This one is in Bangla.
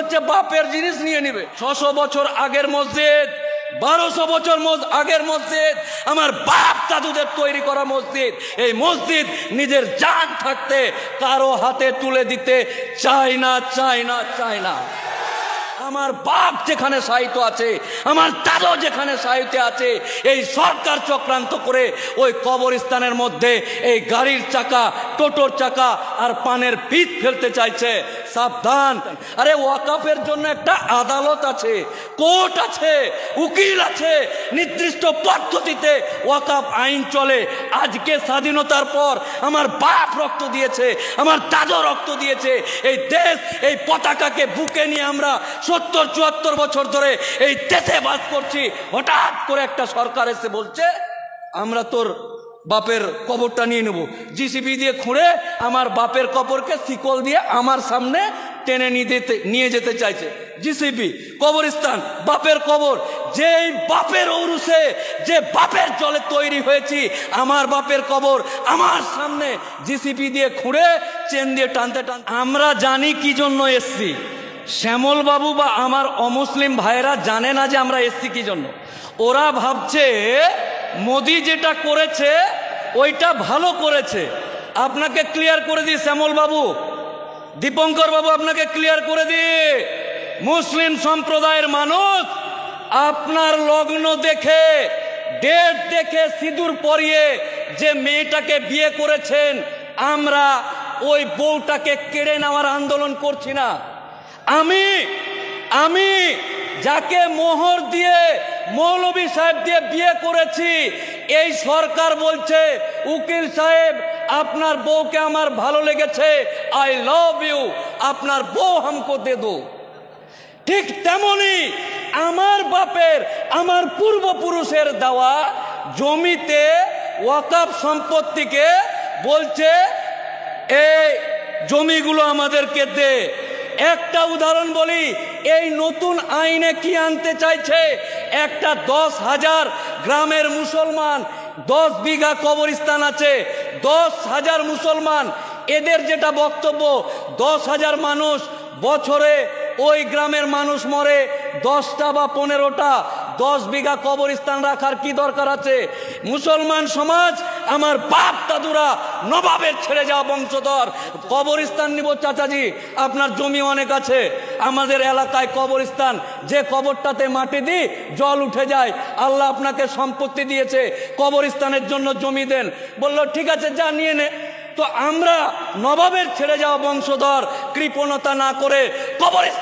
হচ্ছে বাপের জিনিস নিয়ে নিবে। 600 বছর আগের মসজিদ, 1200 বছর আগের মসজিদ, আমার বাপ দাদুদের তৈরি করা মসজিদ। এই মসজিদ নিজের জান থাকতে কারো হাতে তুলে দিতে চায় না, চায় না, চায় না। আমার বাপ যেখানে সাহিত্য আছে, আমার দাদু যেখানে সাহিত্যে আছে, এই সরকার চক্রান্ত করে ওই কবরস্থানের মধ্যে এই গাড়ির চাকা, টোটোর চাকা আর পানের পিঠ ফেলতে চাইছে। সাবধান। আরে ওয়াকাফের জন্য একটা আদালত আছে, কোর্ট আছে, উকিল আছে, নির্দিষ্ট পদ্ধতিতে ওয়াকাফ আইন চলে। আজকে স্বাধীনতার পর আমার বাপ রক্ত দিয়েছে, আমার দাদু রক্ত দিয়েছে। এই দেশ, এই পতাকাকে বুকে নিয়ে আমরা 70-74 বছর ধরে এই দেশে বাস করছি। হঠাৎ করে একটা সরকার এসে বলছে আমরা তোর বাপের কবরটা নিয়ে নেব। জিসিবি দিয়ে খুঁড়ে আমার বাপের কবরকে শিকল দিয়ে আমার সামনে টেনে নিয়ে যেতে চাইছে। জিসিবি, কবরস্থান, বাপের কবর, যেই বাপের ঔরসে, যে বাপের জলে তৈরি হয়েছি, আমার বাপের কবর আমার সামনে জিসিবি দিয়ে খুঁড়ে চেন দিয়ে টানতে টানতে। আমরা জানি কি জন্য এসছি। শ্যামল বাবু বা আমার অমুসলিম ভাইরা জানে না যে আমরা এসছি কি জন্য। ওরা ভাবছে মোদি যেটা করেছে ওইটা ভালো করেছে। আপনাকে ক্লিয়ার করে দিই শ্যামল বাবু, দীপঙ্কর বাবু, আপনাকে ক্লিয়ার করে দিই, মুসলিম সম্প্রদায়ের মানুষ আপনার লগ্ন দেখে, ডেট দেখে, সিঁদুর পরিয়ে যে মেয়েটাকে বিয়ে করেছেন, আমরা ওই বউটাকে কেড়ে নেওয়ার আন্দোলন করছি না। আমি যাকে মোহর দিয়ে, মৌলভী সাহেব দিয়ে বিয়ে করেছি, এই সরকার বলছে উকিল সাহেব আপনার বউকে আমার ভালো লেগেছে, আই লাভ ইউ, আপনার বউ হামকো দে দো। ঠিক তেমনি আমার বাপের, আমার পূর্বপুরুষের দেওয়া জমিতে ওয়াকফ সম্পত্তিকে বলছে এই জমিগুলো আমাদেরকে দে। একটা উদাহরণ বলি, এই নতুন আইনে কি আনতে চাইছে, একটা 10,000 গ্রামের মুসলমান, 10 বিঘা কবরস্থান আছে, 10,000 মুসলমান, এদের যেটা বক্তব্য 10,000 মানুষ বছরে ওই গ্রামের মানুষ মরে 10টা বা 15টা, 10 বিঘা কবরস্থান রাখার কি দরকার আছে? মুসলমান সমাজ, আমার বাপ দাদুরা নবাবের ছেড়ে যাওয়া বংশধর, কবরস্থান নিব চাচাজি, আপনার জমি অনেক আছে, আমাদের এলাকায় কবরস্থান, যে কবরটাতে মাটি দিই জল উঠে যায়, আল্লাহ আপনাকে সম্পত্তি দিয়েছে, কবরস্থানের জন্য জমি দেন। বললো ঠিক আছে, যা নিয়ে নে। তো আমরা নবাবের ছেড়ে যাওয়া বংশধর কৃপণতা না করে কবরস্থান